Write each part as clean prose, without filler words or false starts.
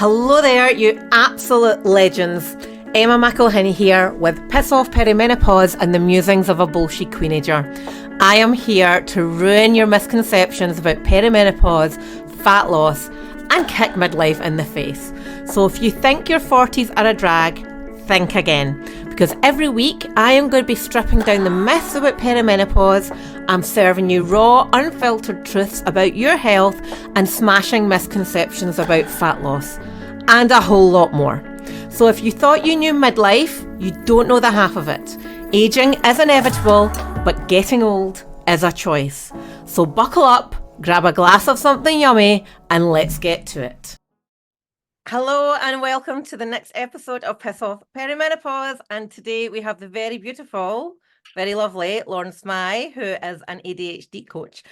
Hello there, you absolute legends. Emma McElhinney here with Piss Off Perimenopause and the musings of a bullshit queenager. I am here to ruin your misconceptions about perimenopause, fat loss, and kick midlife in the face. So if you think your 40s are a drag, think again. Because every week I am going to be stripping down the myths about perimenopause. I'm serving you raw, unfiltered truths about your health and smashing misconceptions about fat loss. And a whole lot more. So if you thought you knew midlife, you don't know the half of it. Aging is inevitable, but getting old is a choice. So buckle up, grab a glass of something yummy, and let's get to it. Hello and welcome to the next episode of Piss Off Perimenopause. And today we have the very beautiful, very lovely Lauren Smy, who is an ADHD coach.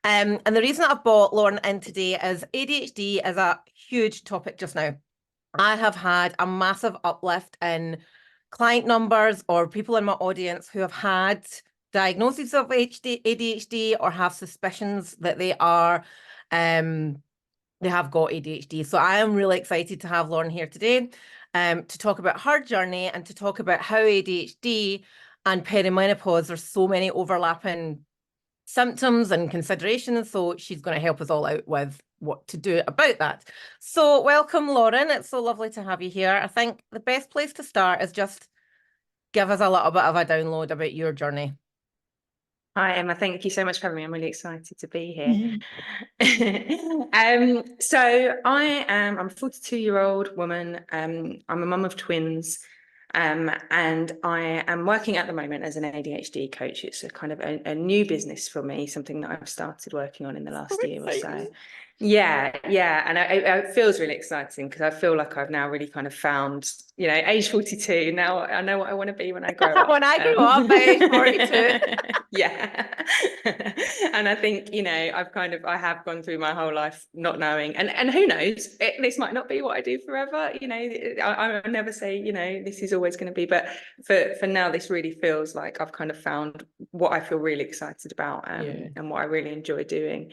And the reason I brought Lauren in today is ADHD is a huge topic just now. I have had a massive uplift in client numbers or people in my audience who have had diagnoses of ADHD or have suspicions that they have got ADHD. So I am really excited to have Lauren here today to talk about her journey and to talk about how ADHD and perimenopause, there's so many overlapping symptoms and considerations. So she's going to help us all out with what to do about that. So welcome, Lauren. It's so lovely to have you here. I think the best place to start is just give us a little bit of a download about your journey. Hi, Emma. Thank you so much for having me. I'm really excited to be here. So I'm a 42-year-old woman. I'm a mum of twins. And I am working at the moment as an ADHD coach. It's a kind of a new business for me, something that I've started working on in the last year or so. Yeah. And it feels really exciting because I feel like I've now really kind of found, age 42, now I know what I want to be when I grow up. When I grow up at age 42. Yeah. And I think, I have gone through my whole life not knowing, and who knows, this might not be what I do forever. I'll never say, this is always going to be, but for now, this really feels like I've kind of found what I feel really excited about and what I really enjoy doing.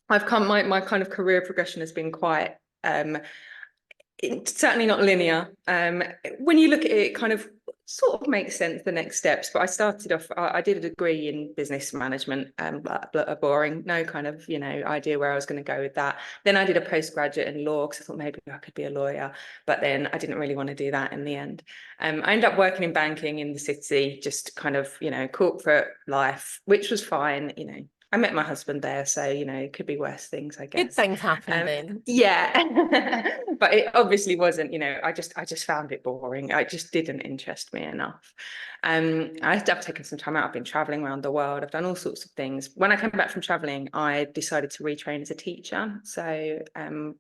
I've come, my kind of career progression has been quite, it's certainly not linear. When you look at it, it kind of sort of makes sense, the next steps. But I started off, I did a degree in business management, boring, no kind of, idea where I was going to go with that. Then I did a postgraduate in law because I thought maybe I could be a lawyer, but then I didn't really want to do that in the end. I ended up working in banking in the city, just kind of, corporate life, which was fine, I met my husband there, so it could be worse things, I guess. Good things happen then. Yeah, but it obviously wasn't. I just found it boring. It just didn't interest me enough. I've taken some time out. I've been traveling around the world. I've done all sorts of things. When I came back from traveling, I decided to retrain as a teacher. So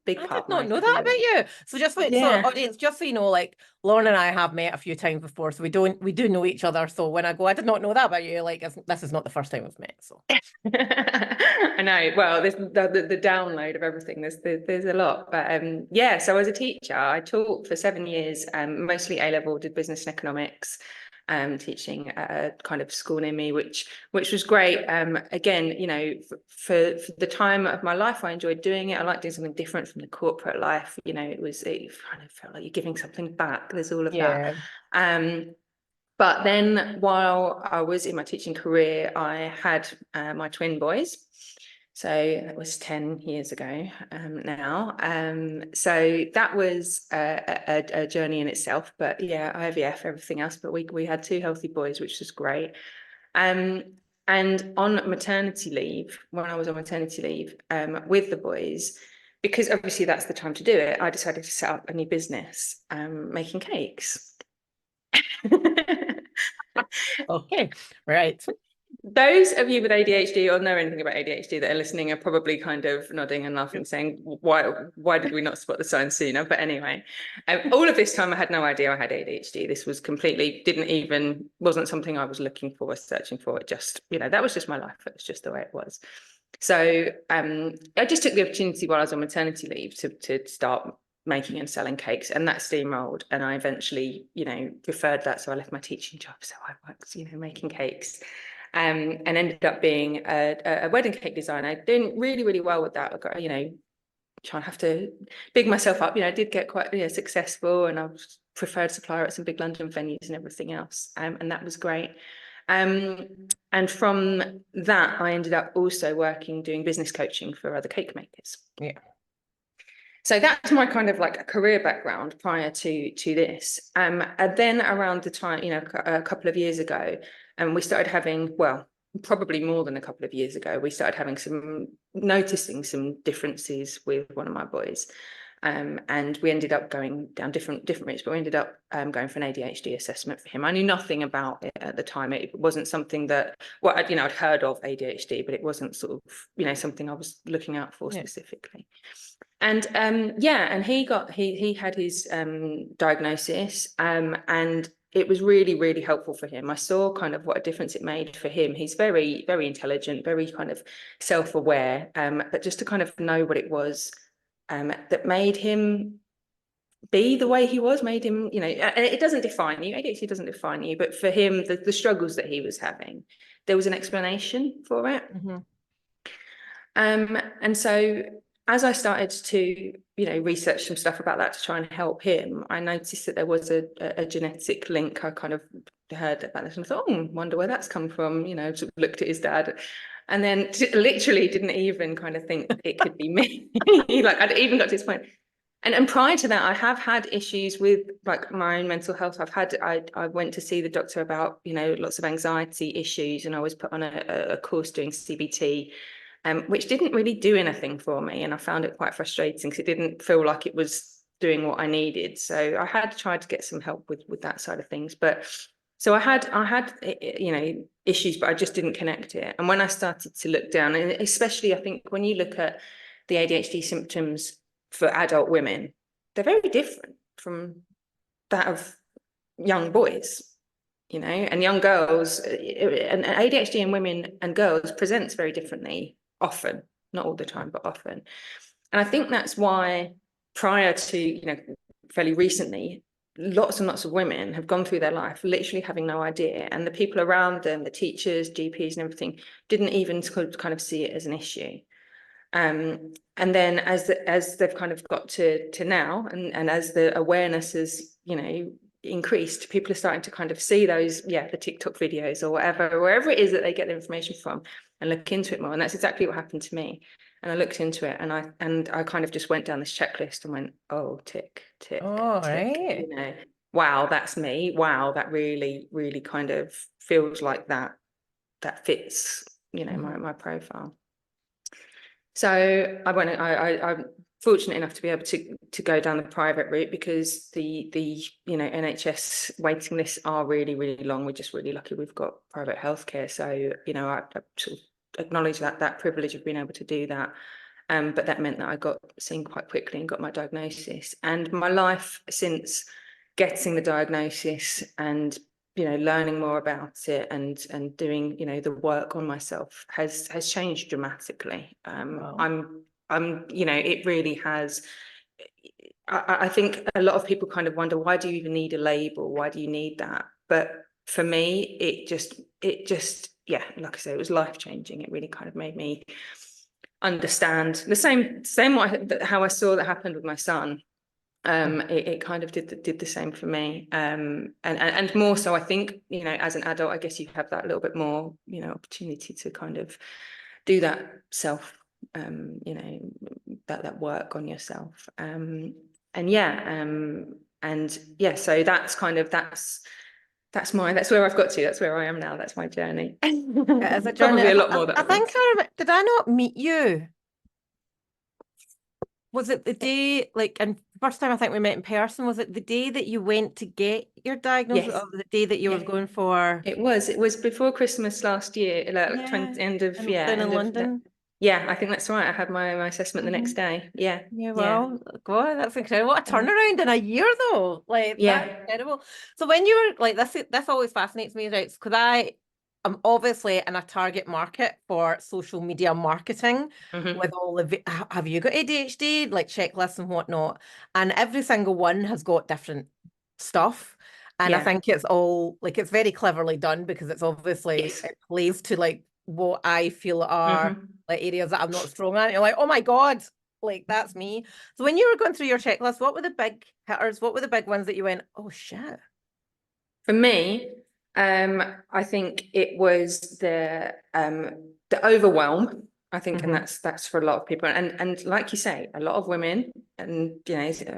big part. I did not know that about you. So just wait, so audience, just so you know, like Lauren and I have met a few times before, so we do know each other. So when I go, I did not know that about you. Like this is not the first time we've met. So I know. Well, there's the download of everything. There's a lot, but so as a teacher, I taught for 7 years, mostly A-level, did business and economics, teaching at a kind of school near me, which was great. Again, for the time of my life, I enjoyed doing it. I like doing something different from the corporate life. It kind of felt like you're giving something back. There's all of that. But then while I was in my teaching career, I had my twin boys. So that was 10 years ago now. So that was a journey in itself. But yeah, IVF, everything else. But we had 2 healthy boys, which was great. And on maternity leave, when I was on maternity leave with the boys, because obviously that's the time to do it, I decided to set up a new business, making cakes. Okay, right. Those of you with ADHD or know anything about ADHD that are listening are probably kind of nodding and laughing, saying, why did we not spot the signs sooner? But anyway, all of this time I had no idea I had ADHD. This was completely, wasn't something I was looking for, searching for. It just, that was just my life. It was just the way it was. So I just took the opportunity while I was on maternity leave to start making and selling cakes, and that steamrolled, and I eventually preferred that, so I left my teaching job, so I worked making cakes, and ended up being a wedding cake designer, doing really, really well with that. I got trying to have to big myself up. I did get quite successful, and I was preferred supplier at some big London venues and everything else, and that was great. And from that, I ended up also doing business coaching for other cake makers. Yeah. So that's my kind of like career background prior to this. And then around the time, a couple of years ago, and we started having, well, probably more than a couple of years ago, we started noticing some differences with one of my boys. And we ended up going down different routes, but we ended up going for an ADHD assessment for him. I knew nothing about it at the time. It wasn't something that, well, I'd heard of ADHD, but it wasn't sort of, something I was looking out for specifically. And and he had his diagnosis, and it was really, really helpful for him. I saw kind of what a difference it made for him. He's very, very intelligent, very kind of self-aware, but just to kind of know what it was that made him be the way he was, made him, it doesn't define you. ADHD doesn't define you, but for him, the struggles that he was having, there was an explanation for it. Mm-hmm. And so as I started to, research some stuff about that to try and help him, I noticed that there was a genetic link. I kind of heard about this and I thought, wonder where that's come from, sort of looked at his dad. And then literally didn't even kind of think it could be me. Like I'd even got to this point. And prior to that, I have had issues with like my own mental health. I went to see the doctor about, lots of anxiety issues, and I was put on a course doing CBT, which didn't really do anything for me. And I found it quite frustrating because it didn't feel like it was doing what I needed. So I had tried to get some help with that side of things. But so I had issues, but I just didn't connect it. And when I started to look down, and especially I think when you look at the ADHD symptoms for adult women, they're very different from that of young boys, and young girls. And ADHD in women and girls presents very differently, often, not all the time, but often. And I think that's why prior to, fairly recently, lots and lots of women have gone through their life literally having no idea, and the people around them, the teachers, GPs and everything, didn't even kind of see it as an issue. And then as they've kind of got to now, and as the awareness has, increased, people are starting to kind of see those, the TikTok videos or wherever it is that they get their information from, and look into it more. And that's exactly what happened to me. And I looked into it, and I kind of just went down this checklist and went, oh, tick, tick, Oh, tick, right. Wow, that's me. Wow, that really, really kind of feels like that fits, my profile. So I'm fortunate enough to be able to go down the private route, because the NHS waiting lists are really, really long. We're just really lucky we've got private healthcare. So, I sort of acknowledge that privilege of being able to do that. But that meant that I got seen quite quickly and got my diagnosis. And my life since getting the diagnosis and learning more about it and doing the work on myself has changed dramatically. Wow. I'm it really has. I think a lot of people kind of wonder, why do you even need a label? Why do you need that? But for me, it just like I say, it was life-changing. It really kind of made me understand the same how I saw that happened with my son. It kind of did the same for me, and more so, I think, as an adult, I guess you have that little bit more, opportunity to kind of do that self, that work on yourself, so that's kind of that's where I've got to. That's where I am now. That's my journey. As a journey, Probably a lot more. I think did I not meet you? Was it the day, like, and first time I think we met in person, was it the day that you went to get your diagnosis, Yes. or the day that you were going for? It was before Christmas last year, like end of London. Yeah, I think that's right. I had my assessment the next day. Yeah. Yeah, well, God, that's incredible. What a turnaround in a year, though. Like, that's incredible. So when you were like this always fascinates me, right? Because I'm obviously in a target market for social media marketing with all the, have you got ADHD, like checklists and whatnot? And every single one has got different stuff. And I think it's all like, it's very cleverly done, because it's obviously, it plays to like what I feel are like areas that I'm not strong at. You're like, oh my God, Like, that's me. So when you were going through your checklist, what were the big hitters? What were the big ones that you went, oh shit? For me, I think it was the overwhelm. I think, and that's for a lot of people, and like you say, a lot of women, and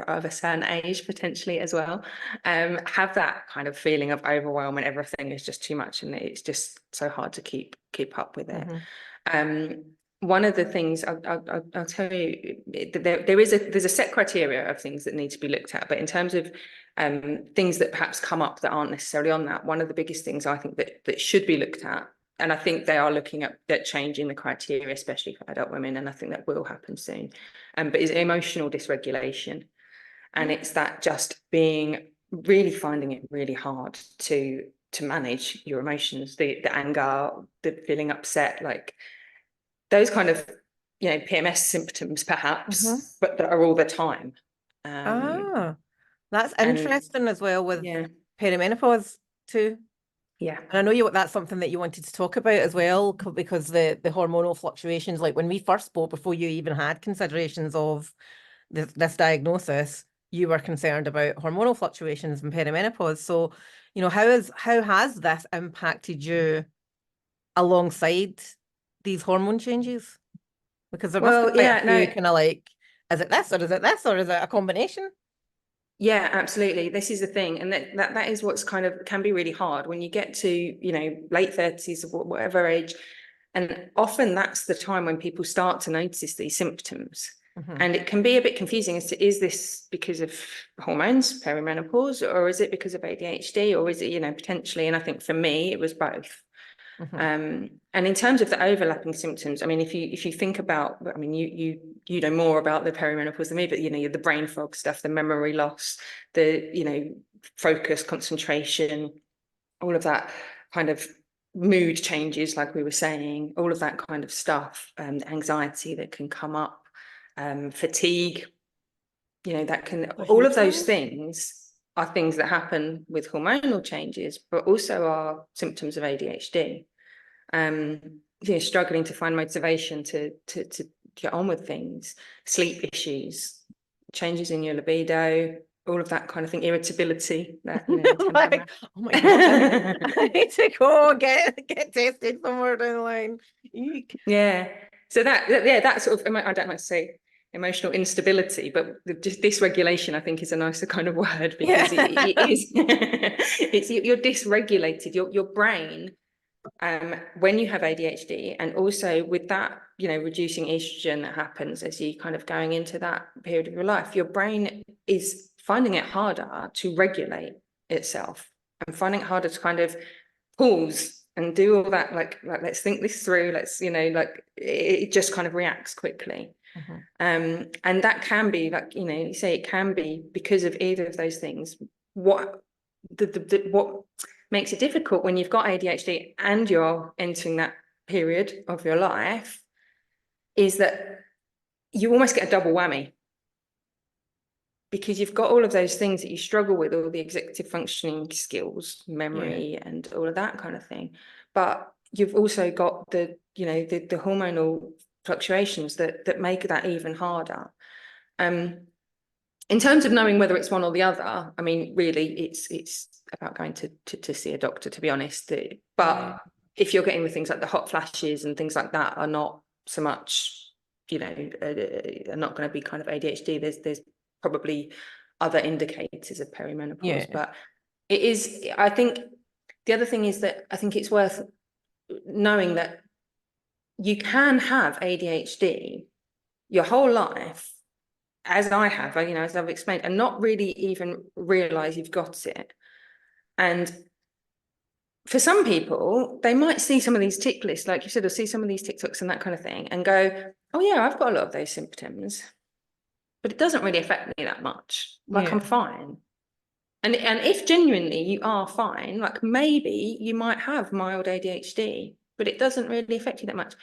of a certain age potentially as well, have that kind of feeling of overwhelm, and everything is just too much, and it's just so hard to keep up with it. One of the things I'll tell you, there's a set criteria of things that need to be looked at, but in terms of things that perhaps come up that aren't necessarily on that, one of the biggest things I think that should be looked at, and I think they are looking at changing the criteria, especially for adult women, and I think that will happen soon, but is emotional dysregulation. And it's that just really finding it really hard to manage your emotions, the anger, the feeling upset, like those kind of PMS symptoms perhaps, but that are all the time. That's interesting as well with perimenopause too. Yeah. And I know that's something that you wanted to talk about as well, because the hormonal fluctuations, like when we first spoke, before you even had considerations of this diagnosis, you were concerned about hormonal fluctuations and perimenopause. So, how has this impacted you alongside these hormone changes? Because there must be quite a few kind of like, is it this or is it this or is it a combination? Yeah, absolutely. This is the thing. And that is what's kind of can be really hard when you get to, late 30s or whatever age. And often that's the time when people start to notice these symptoms. And it can be a bit confusing as to, is this because of hormones, perimenopause, or is it because of ADHD, or is it, potentially? And I think for me, it was both. And in terms of the overlapping symptoms, I mean, if you think about, I mean, you know more about the perimenopause than me, but the brain fog stuff, the memory loss, the focus, concentration, all of that kind of mood changes, like we were saying, all of that kind of stuff, anxiety that can come up, fatigue, that can, all of those things are things that happen with hormonal changes, but also are symptoms of ADHD. Struggling to find motivation to get on with things, sleep issues, changes in your libido, all of that kind of thing, irritability. That, like, oh my god, I need to go get tested somewhere down the line. Eek. Yeah. So that sort of, I don't like to say emotional instability, but just dysregulation, I think, is a nicer kind of word, because it is. You're dysregulated. Your brain. When you have ADHD, and also with that, reducing estrogen that happens as you kind of going into that period of your life, your brain is finding it harder to regulate itself and finding it harder to kind of pause and do all that, like let's think this through, let's, like it just kind of reacts quickly. And that can be, like, you say, it can be because of either of those things. What makes it difficult when you've got ADHD and you're entering that period of your life is that you almost get a double whammy, because you've got all of those things that you struggle with, all the executive functioning skills, memory, and all of that kind of thing. But you've also got the hormonal fluctuations that make that even harder. In terms of knowing whether it's one or the other, I mean, really, it's about going to see a doctor, to be honest. But if you're getting the things like the hot flashes and things like that are not so much, are not going to be kind of ADHD. There's probably other indicators of perimenopause, but it is. I think the other thing is that I think it's worth knowing that you can have ADHD your whole life, as I have, as I've explained, and not really even realize you've got it. And for some people, they might see some of these tick lists, like you said, or see some of these TikToks and that kind of thing, and go, oh yeah, I've got a lot of those symptoms, but it doesn't really affect me that much. Like, I'm fine. And if genuinely you are fine, like maybe you might have mild ADHD, but it doesn't really affect you that much.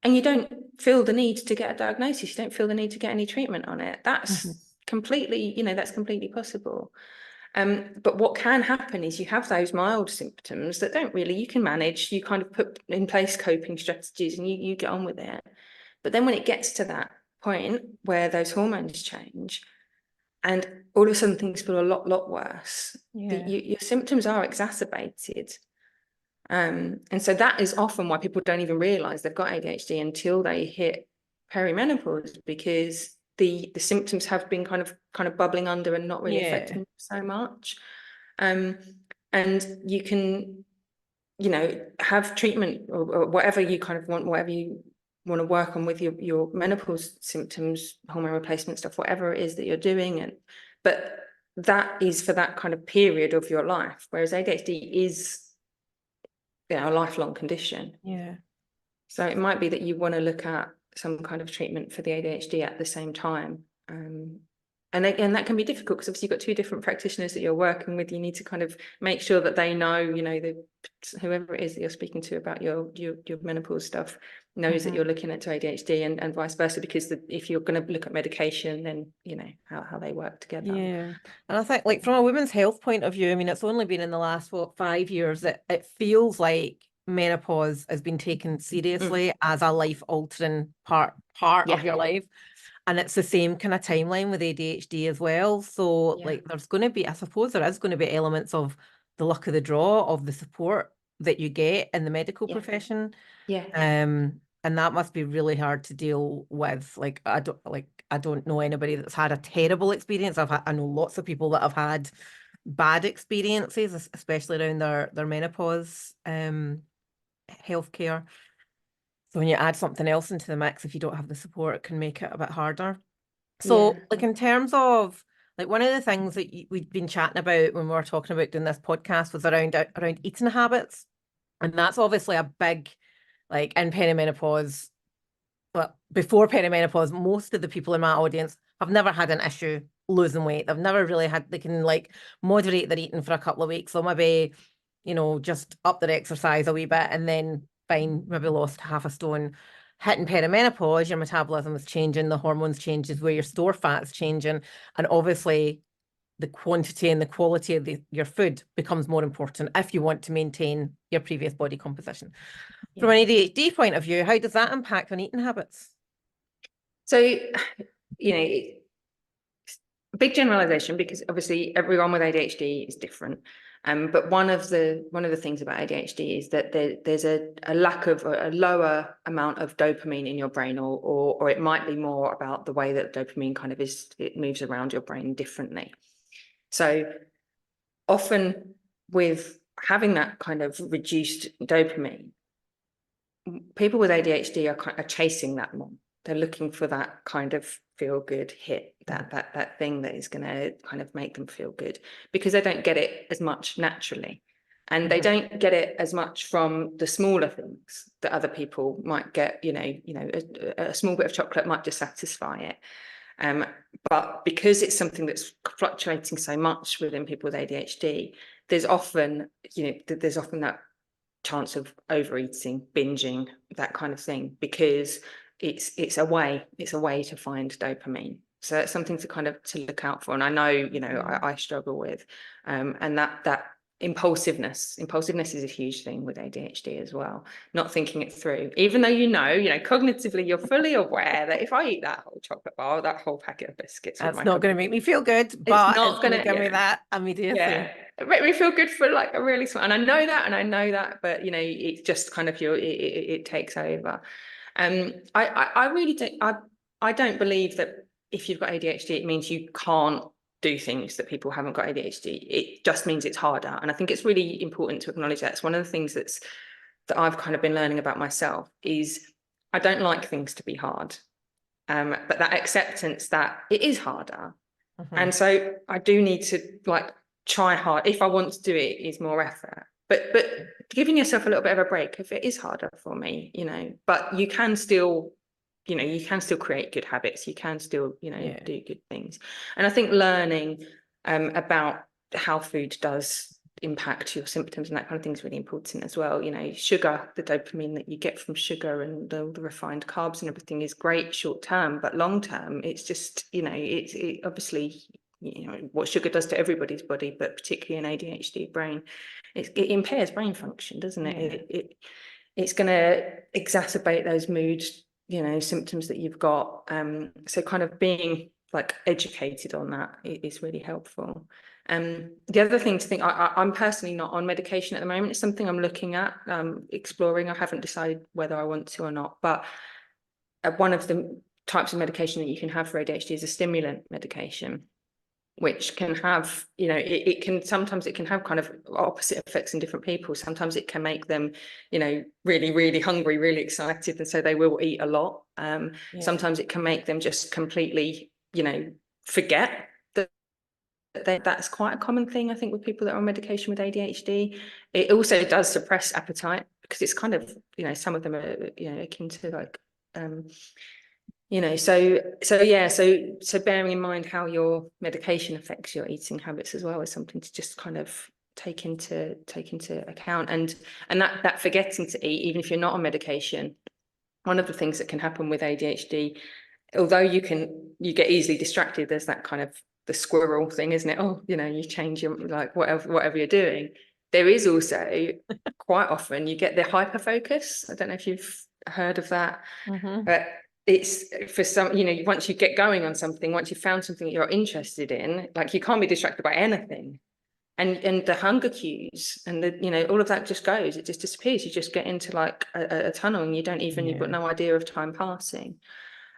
And you don't feel the need to get a diagnosis, you don't feel the need to get any treatment on it. That's completely, that's completely possible. But what can happen is you have those mild symptoms that don't really, you can manage, you kind of put in place coping strategies and you get on with it. But then when it gets to that point where those hormones change and all of a sudden things feel a lot worse. Your symptoms are exacerbated. And so that is often why people don't even realize they've got ADHD until they hit perimenopause, because the symptoms have been kind of bubbling under and not really affecting them so much. And you can, have treatment or whatever you kind of want, whatever you want to work on with your menopause symptoms, hormone replacement stuff, whatever it is that you're doing. But that is for that kind of period of your life, whereas ADHD is, a lifelong condition. So it might be that you want to look at some kind of treatment for the ADHD at the same time. And again, that can be difficult because obviously you've got two different practitioners that you're working with. You need to kind of make sure that they know, whoever it is that you're speaking to about your menopause stuff knows that you're looking at ADHD and vice versa, because if you're going to look at medication, then, how they work together. And I think, like, from a women's health point of view, I mean, it's only been in the last, 5 years that it feels like menopause has been taken seriously as a life-altering part of your life. And it's the same kind of timeline with ADHD as well. So like there's going to be, I suppose there is going to be elements of the luck of the draw of the support that you get in the medical profession. And that must be really hard to deal with. Like I don't know anybody that's had a terrible experience. I know lots of people that have had bad experiences, especially around their menopause healthcare. So when you add something else into the mix, if you don't have the support, it can make it a bit harder. So like in terms of, like, one of the things that we've been chatting about when we were talking about doing this podcast was around eating habits. And that's obviously a big, like, in perimenopause, but before perimenopause, most of the people in my audience have never had an issue losing weight. They've never really they can like moderate their eating for a couple of weeks. So maybe, just up their exercise a wee bit and then fine, maybe lost half a stone. Hitting perimenopause, your metabolism is changing, the hormones changes, where your store fat's changing, and obviously the quantity and the quality of your food becomes more important if you want to maintain your previous body composition. From an ADHD point of view, how does that impact on eating habits? So, big generalization, because obviously everyone with ADHD is different. But one of the things about ADHD is that there's a lack of a lower amount of dopamine in your brain, or it might be more about the way that dopamine kind of it moves around your brain differently. So often with having that kind of reduced dopamine, people with ADHD are chasing that more. They're looking for that kind of feel good hit, that thing that is going to kind of make them feel good, because they don't get it as much naturally. And they don't get it as much from the smaller things that other people might get. A small bit of chocolate might just satisfy it. But because it's something that's fluctuating so much within people with ADHD, there's often that chance of overeating, binging, that kind of thing, because it's a way to find dopamine. So it's something to look out for. And I know, I struggle with, and that impulsiveness is a huge thing with ADHD as well. Not thinking it through, even though cognitively you're fully aware that if I eat that whole chocolate bar, that whole packet of biscuits, that's not going to make me feel good, but it's not going to give me that immediately. It make me feel good for like a really small, and I know that, but it's just kind of it takes over. I really don't believe that if you've got ADHD, it means you can't do things that people haven't got ADHD. It just means it's harder. And I think it's really important to acknowledge that. It's one of the things that I've kind of been learning about myself is I don't like things to be hard. But that acceptance that it is harder. And so I do need to try hard. If I want to do it, is more effort. But giving yourself a little bit of a break if it is harder for me, but you can still create good habits. You can still, do good things. And I think learning about how food does impact your symptoms and that kind of thing is really important as well. Sugar, the dopamine that you get from sugar and the refined carbs and everything is great short term, but long term, it's just, it obviously, what sugar does to everybody's body, but particularly in ADHD brain, it impairs brain function, doesn't it? It's going to exacerbate those mood symptoms that you've got. So kind of being like educated on that is really helpful. The other thing to think, I'm personally not on medication at the moment. It's something I'm looking at, exploring. I haven't decided whether I want to or not, but one of the types of medication that you can have for ADHD is a stimulant medication, which can have, sometimes it can have kind of opposite effects in different people. Sometimes it can make them, really, really hungry, really excited, and so they will eat a lot. Sometimes it can make them just completely, forget that. That's quite a common thing, I think, with people that are on medication with ADHD. It also does suppress appetite, because it's kind of, some of them are, akin to like, so bearing in mind how your medication affects your eating habits as well is something to just kind of take into account. And that forgetting to eat, even if you're not on medication, one of the things that can happen with ADHD, although you get easily distracted, there's that kind of the squirrel thing, isn't it? Oh, you change your, like, whatever you're doing. There is also quite often you get the hyper focus. I don't know if you've heard of that, but it's for some, once you get going on something, once you've found something that you're interested in, like, you can't be distracted by anything. And the hunger cues and the, all of that just goes, it just disappears. You just get into like a tunnel, and you've got no idea of time passing.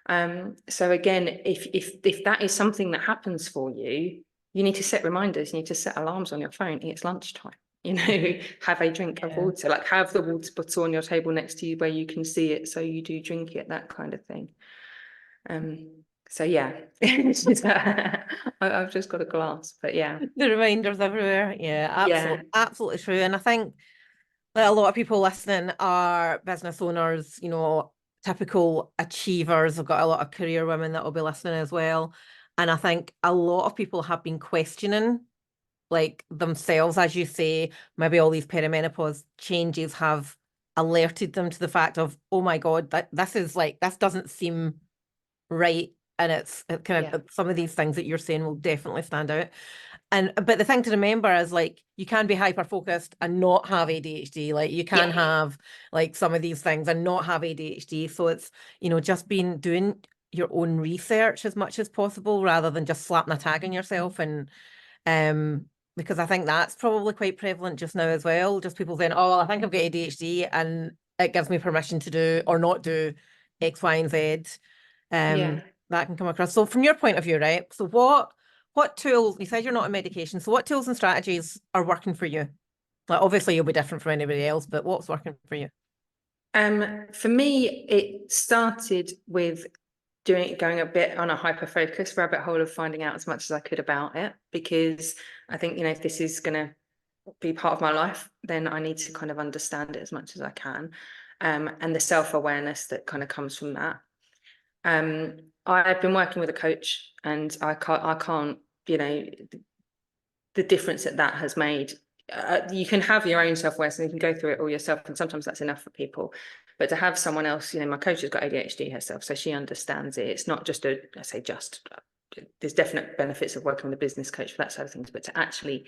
So again, if that is something that happens for you, you need to set reminders, you need to set alarms on your phone. It's lunchtime, have a drink of water, like have the water bottle on your table next to you where you can see it, so you do drink it, that kind of thing. So yeah, I've just got a glass, but yeah. The reminders everywhere. Absolutely true. And I think that a lot of people listening are business owners, typical achievers. I've got a lot of career women that will be listening as well. And I think a lot of people have been questioning, like, themselves, as you say. Maybe all these perimenopause changes have alerted them to the fact of, oh my God, this doesn't seem right. And it kind of, some of these things that you're saying will definitely stand out. But the thing to remember is, like, you can be hyper focused and not have ADHD. Like, you can have like some of these things and not have ADHD. So it's, just doing your own research as much as possible, rather than just slapping a tag on yourself. And because I think that's probably quite prevalent just now as well. Just people saying, oh, I think I've got ADHD, and it gives me permission to do or not do X, Y, and Z. That can come across. So from your point of view, right? So what tools, you said you're not on medication, so what tools and strategies are working for you? Like, obviously you'll be different from anybody else, but what's working for you? For me, it started with going a bit on a hyper focus rabbit hole of finding out as much as I could about it, because I think, if this is going to be part of my life, then I need to kind of understand it as much as I can. And the self-awareness that kind of comes from that. I've been working with a coach, and I can't, the difference that has made. You can have your own self-awareness and you can go through it all yourself, and sometimes that's enough for people. But to have someone else, my coach has got ADHD herself, so she understands it. It's not just there's definite benefits of working with a business coach for that side of things, but to actually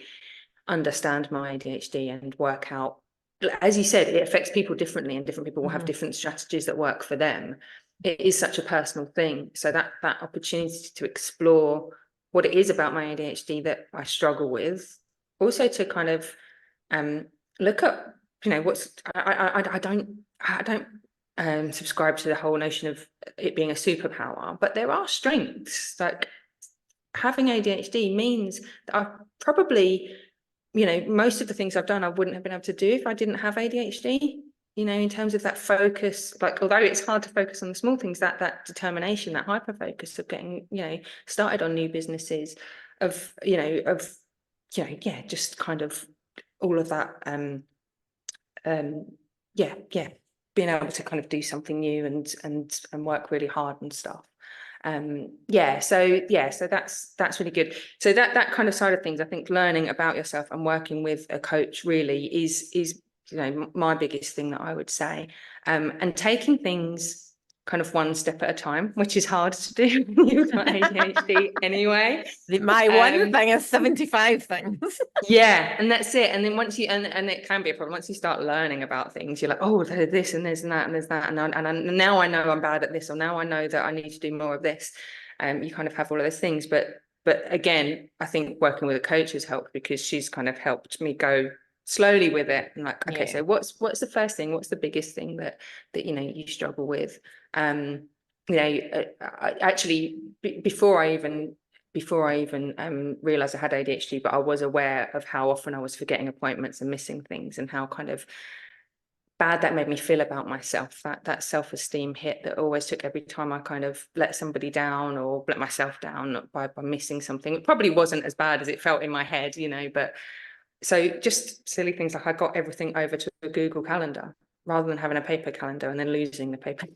understand my ADHD and work out, as you said, it affects people differently, and different people will have different strategies that work for them. It is such a personal thing. So that opportunity to explore what it is about my ADHD that I struggle with, also to kind of look up, what's, I don't subscribe to the whole notion of it being a superpower, but there are strengths. Like, having ADHD means that I probably, most of the things I've done, I wouldn't have been able to do if I didn't have ADHD. In terms of that focus, like, although it's hard to focus on the small things, that determination, that hyper focus of getting, started on new businesses, just kind of all of that, being able to kind of do something new and work really hard and stuff. So that's really good. So that kind of side of things, I think learning about yourself and working with a coach really is my biggest thing that I would say, and taking things kind of one step at a time, which is hard to do when you've got ADHD anyway. My one thing is 75 things. Yeah, and that's it. And then once you and it can be a problem once you start learning about things, you're like, oh, there's this and there's that and there's that, and now I know I'm bad at this, or now I know that I need to do more of this. You kind of have all of those things, but again, I think working with a coach has helped, because she's kind of helped me go slowly with it, and like, okay, so what's the first thing, what's the biggest thing that you struggle with? I actually, before I even realized I had ADHD, but I was aware of how often I was forgetting appointments and missing things, and how kind of bad that made me feel about myself. That self-esteem hit that always took every time I kind of let somebody down or let myself down by missing something. It probably wasn't as bad as it felt in my head, but so just silly things like I got everything over to a Google Calendar rather than having a paper calendar and then losing the paper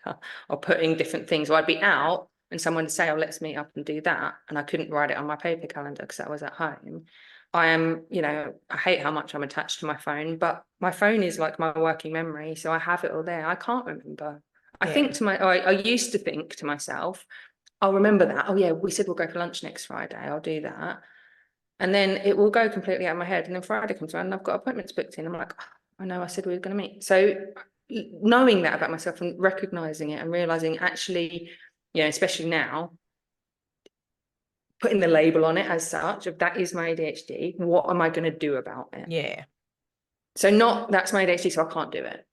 calendar, or putting different things. Or I'd be out and someone would say, oh, let's meet up and do that, and I couldn't write it on my paper calendar because I was at home. I am, I hate how much I'm attached to my phone, but my phone is like my working memory, so I have it all there. I can't remember. I used to think to myself, I'll remember that. Oh yeah, we said we'll go for lunch next Friday. I'll do that. And then it will go completely out of my head. And then Friday comes around and I've got appointments booked in. I'm like, oh, I know I said we were going to meet. So knowing that about myself and recognizing it and realizing, actually, especially now, putting the label on it as such of that is my ADHD. What am I going to do about it? Yeah. So not that's my ADHD, so I can't do it.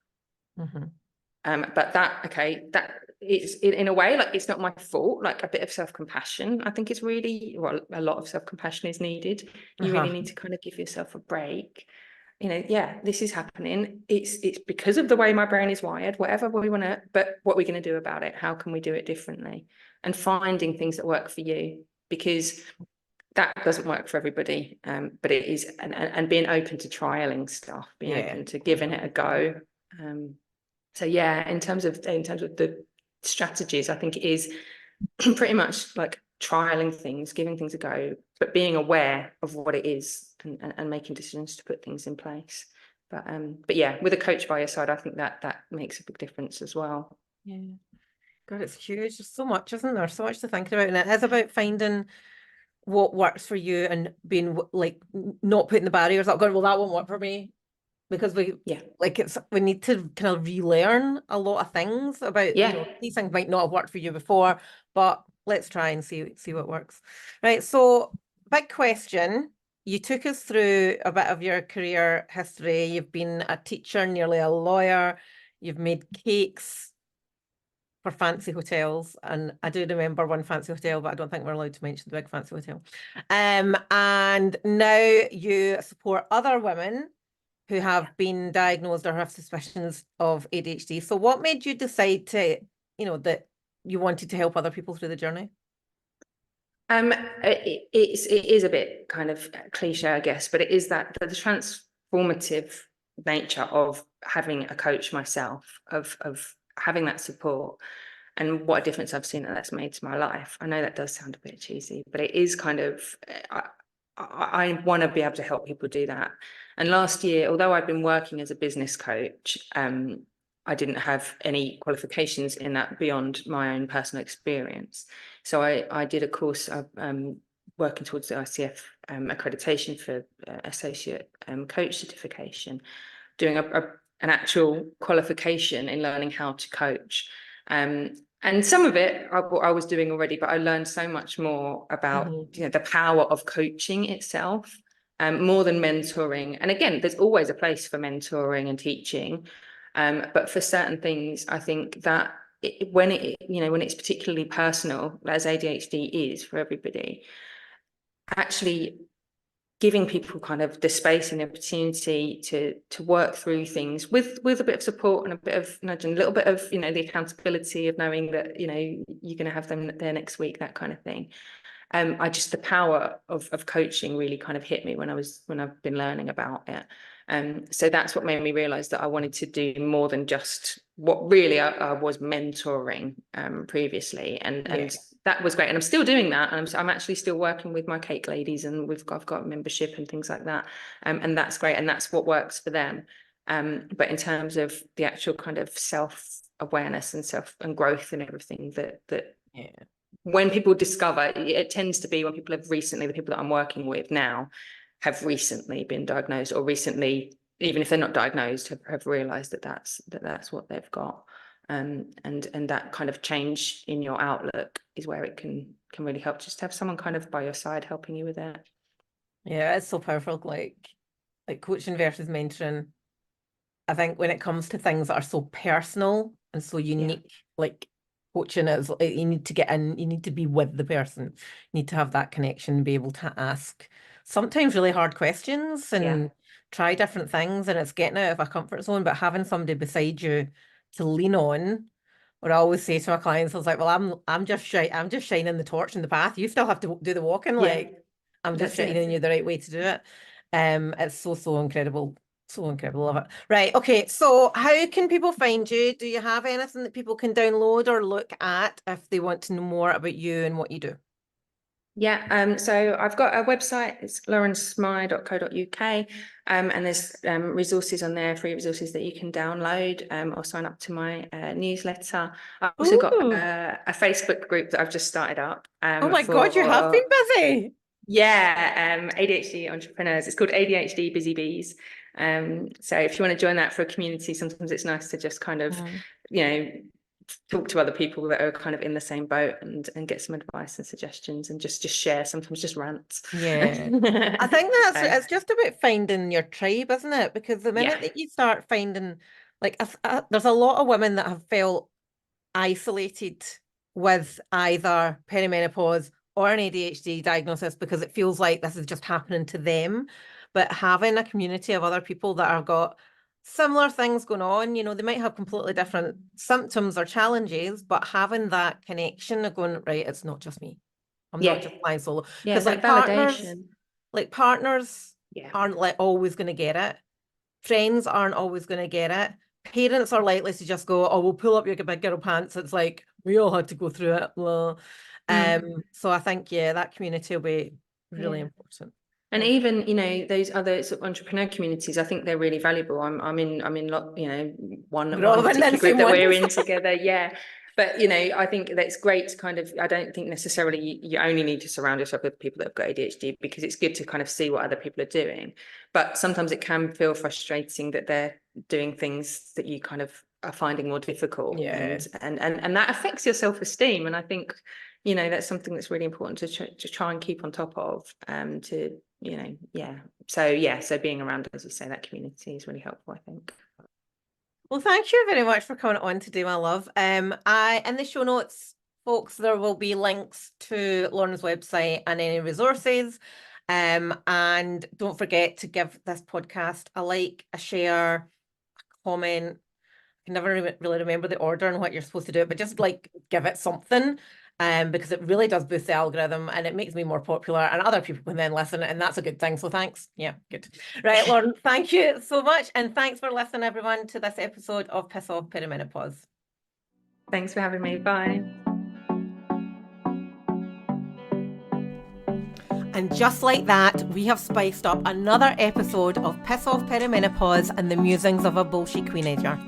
Mm-hmm. But that it's in a way, like, it's not my fault. Like, a bit of self-compassion, I think, is really, well, a lot of self-compassion is needed. You really need to kind of give yourself a break. This is happening. It's because of the way my brain is wired, whatever we want to, but what we're going to do about it, how can we do it differently? And finding things that work for you, because that doesn't work for everybody. But it is, and being open to trialing stuff, being open to giving it a go. So yeah, in terms of the strategies, I think it is pretty much like trialing things, giving things a go, but being aware of what it is, and making decisions to put things in place. But yeah, with a coach by your side, I think that makes a big difference as well. Yeah. God, it's huge. There's so much, isn't there? So much to think about. And it is about finding what works for you and being like, not putting the barriers up, going, well, that won't work for me. Because we need to kind of relearn a lot of things about, these things might not have worked for you before, but let's try and see what works. Right. So big question. You took us through a bit of your career history. You've been a teacher, nearly a lawyer. You've made cakes for fancy hotels. And I do remember one fancy hotel, but I don't think we're allowed to mention the big fancy hotel. And now you support other women who have been diagnosed or have suspicions of ADHD. So what made you decide to, that you wanted to help other people through the journey? It is a bit kind of cliche, I guess, but it is that the transformative nature of having a coach myself, of having that support, and what a difference I've seen that's made to my life. I know that does sound a bit cheesy, but it is kind of, I want to be able to help people do that. And last year, although I've been working as a business coach, I didn't have any qualifications in that beyond my own personal experience. So I did a course of working towards the ICF accreditation for associate coach certification, doing an actual qualification in learning how to coach. And some of it I was doing already, but I learned so much more about the power of coaching itself, more than mentoring. And again, there's always a place for mentoring and teaching, but for certain things, I think that when it's particularly personal, as ADHD is for everybody, actually giving people kind of the space and the opportunity to work through things with a bit of support and a bit of nudging, a little bit of the accountability of knowing that you're going to have them there next week, that kind of thing. The power of coaching really kind of hit me when I've been learning about it. So that's what made me realize that I wanted to do more than just what really I was mentoring previously, and that was great, and I'm still doing that, and I'm actually still working with my cake ladies, and I've got membership and things like that, and that's great, and that's what works for them. But in terms of the actual kind of self awareness and self and growth and everything that when people discover, it tends to be when people have recently, the people that I'm working with now have recently been diagnosed, or recently, even if they're not diagnosed, have realized that that's what they've got. And that kind of change in your outlook is where it can really help, just to have someone kind of by your side helping you with that. Yeah, it's so powerful. Like coaching versus mentoring. I think when it comes to things that are so personal and so unique, like coaching is, you need to get in, you need to be with the person, you need to have that connection, be able to ask sometimes really hard questions and try different things, and it's getting out of a comfort zone, but having somebody beside you to lean on. What I always say to my clients, I was like, well, I'm just shining the torch in the path. You still have to do the walking. Like I'm just shining you the right way to do it. It's so incredible. So incredible. Love it. Right. Okay. So how can people find you? Do you have anything that people can download or look at if they want to know more about you and what you do? Yeah, so I've got a website, it's laurensmy.co.uk, and there's resources on there, free resources that you can download or sign up to my newsletter. I've also got a Facebook group that I've just started up. Oh my God, you have been busy. Yeah, ADHD entrepreneurs. It's called ADHD Busy Bees. So if you want to join that for a community, sometimes it's nice to just kind of, talk to other people that are kind of in the same boat and get some advice and suggestions and just share, sometimes just rants. Yeah. I think it's just about finding your tribe, isn't it? Because the minute that you start finding, like, there's a lot of women that have felt isolated with either perimenopause or an ADHD diagnosis because it feels like this is just happening to them. But having a community of other people that have got similar things going on, they might have completely different symptoms or challenges, but having that connection of going, right, it's not just me. I'm not just flying solo. Because like validation. Partners aren't like always going to get it. Friends aren't always going to get it. Parents are likely to just go, oh, we'll pull up your big girl pants. It's like, we all had to go through it. Well, so I think, that community will be really important. And even, those other sort of entrepreneur communities, I think they're really valuable. I'm in one particular group that we're in together. Yeah. But, I think that's great to kind of, I don't think necessarily you only need to surround yourself with people that have got ADHD, because it's good to kind of see what other people are doing. But sometimes it can feel frustrating that they're doing things that you kind of are finding more difficult. And that affects your self-esteem. And I think, that's something that's really important to try and keep on top of, So being around, as you say, that community is really helpful, I think. Well, thank you very much for coming on today, my love. In the show notes, folks, there will be links to Lauren's website and any resources. And don't forget to give this podcast a like, a share, a comment. I can never really remember the order and what you're supposed to do, but just give it something. Because it really does boost the algorithm and it makes me more popular and other people can then listen, and that's a good thing. So thanks. Yeah, good. Right, Lauren, thank you so much. And thanks for listening, everyone, to this episode of Piss Off Perimenopause. Thanks for having me. Bye. And just like that, we have spiced up another episode of Piss Off Perimenopause and the musings of a bullshit queenager.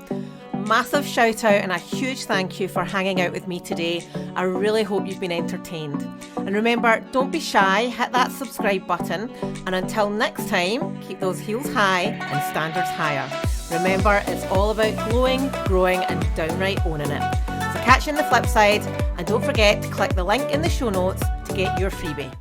Massive shout out and a huge thank you for hanging out with me today. I really hope you've been entertained. And remember, don't be shy, hit that subscribe button. And until next time, keep those heels high and standards higher. Remember, it's all about glowing, growing and downright owning it. So catch you on the flip side, and don't forget to click the link in the show notes to get your freebie.